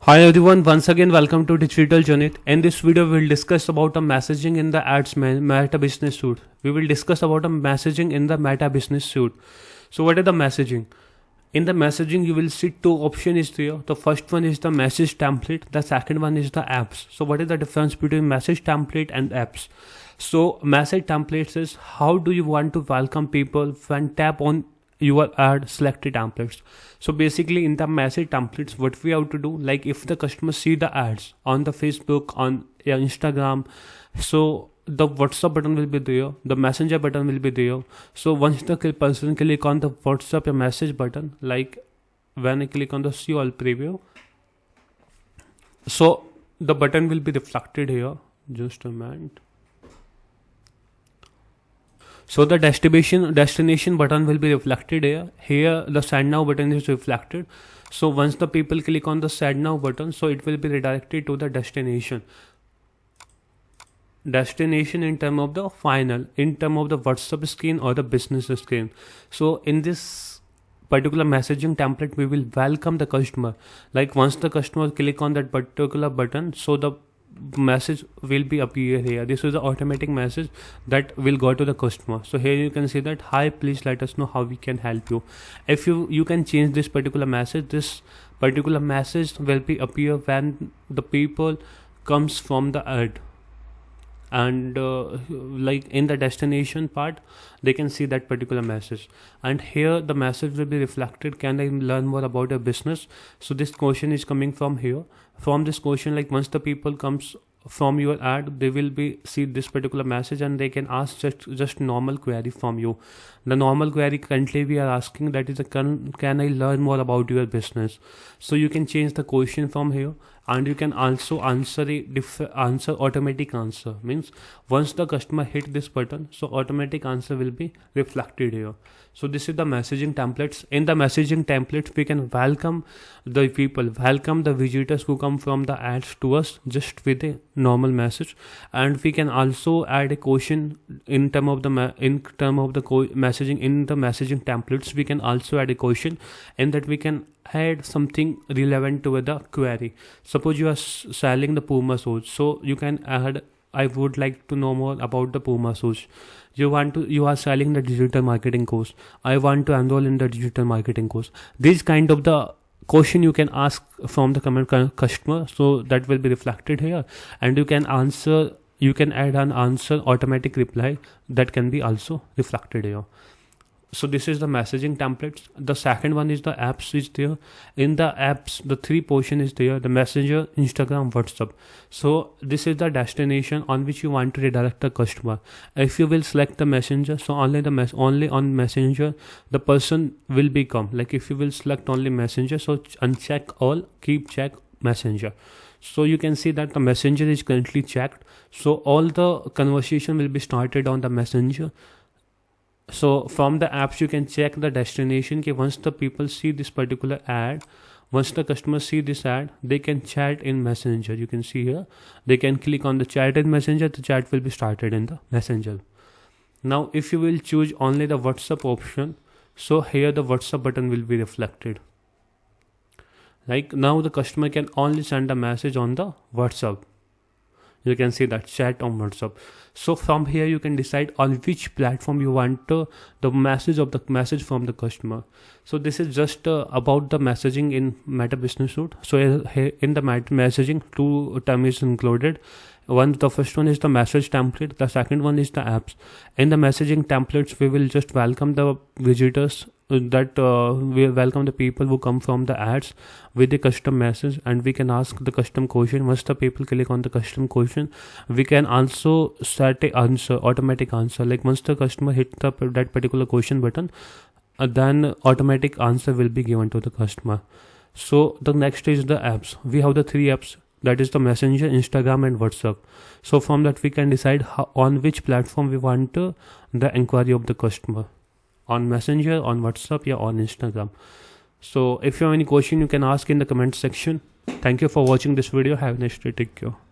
Hi everyone, once again welcome to Digital Journey. In this video we will discuss about a messaging in the ads Meta Business Suite. We will discuss about a messaging in the Meta Business Suite. So what is the messaging? In the messaging you will see two options here. The first one is the message template, the second one is the apps. So what is the difference between message template and apps? So message templates is how do you want to welcome people when tap on your ad selected templates. So basically in the message templates what we have to do, like if the customer see the ads on the Facebook, on Instagram, so the WhatsApp button will be there, the messenger button will be there. So once the person click on the WhatsApp or message button, like when I click on the see all preview, so the button will be reflected here. Just a minute. So the destination button will be reflected here. Here the send now button is reflected. So once the people click on the send now button, so it will be redirected to the destination in term of the final, in term of the WhatsApp screen or the business screen. So in this particular messaging template we will welcome the customer. Like once the customer click on that particular button, so the message will be appear here. This is the automatic message that will go to the customer. So here you can see that, hi, please let us know how we can help you. If you can change this particular message, this particular message will be appear when the people comes from the ad, and like in the destination part they can see that particular message, and here the message will be reflected, can I learn more about your business? So this question is coming from here. From this question, like once the people comes from your ad, they will be see this particular message and they can ask just normal query from you. The normal query currently we are asking, that is can I learn more about your business? So you can change the question from here, and you can also answer automatic answer, means once the customer hit this button, so automatic answer will be reflected here. So this is the messaging templates. In the messaging templates we can welcome the people, welcome the visitors who come from the ads to us just with a normal message, and we can also add a question in term of the messaging. In the messaging templates we can also add a question, and that we can add something relevant to the query. Suppose you are selling the Puma shoes, so you can add, I would like to know more about the Puma shoes. You are selling the digital marketing course, I want to enroll in the digital marketing course. This kind of the question you can ask from the comment customer, so that will be reflected here, and you can add an answer automatic reply that can be also reflected here. So this is the messaging templates. The second one is the apps is there. In the apps, the three portion is there: the Messenger, Instagram, WhatsApp. So this is the destination on which you want to redirect the customer. If you will select the Messenger, so only on Messenger the person will become. Like if you will select only Messenger, so uncheck all, keep check Messenger. So you can see that the Messenger is currently checked. So all the conversation will be started on the Messenger. So from the apps you can check the destination. Once the people see this particular ad, once the customers see this ad, they can chat in Messenger. You can see here, they can click on the chat in Messenger, the chat will be started in the Messenger. Now if you will choose only the WhatsApp option, so here the WhatsApp button will be reflected. Like now the customer can only send a message on the WhatsApp. You can see that chat on WhatsApp. So from here you can decide on which platform you want the message from the customer. So this is just about the messaging in Meta Business Suite. So here in the messaging, two terms is included. The first one is the message template, the second one is the apps. In the messaging templates we will just welcome the visitors, that we welcome the people who come from the ads with the custom message, and we can ask the custom question. Once the people click on the custom question, we can also set a answer, automatic answer. Like once the customer hit that particular question button, then automatic answer will be given to the customer. So the next is the apps. We have the three apps, that is the Messenger, Instagram and WhatsApp. So from that we can decide on which platform we want the inquiry of the customer, on Messenger, on WhatsApp, or on Instagram. So if you have any question you can ask in the comment section. Thank you for watching this video. Have a nice day. Take care.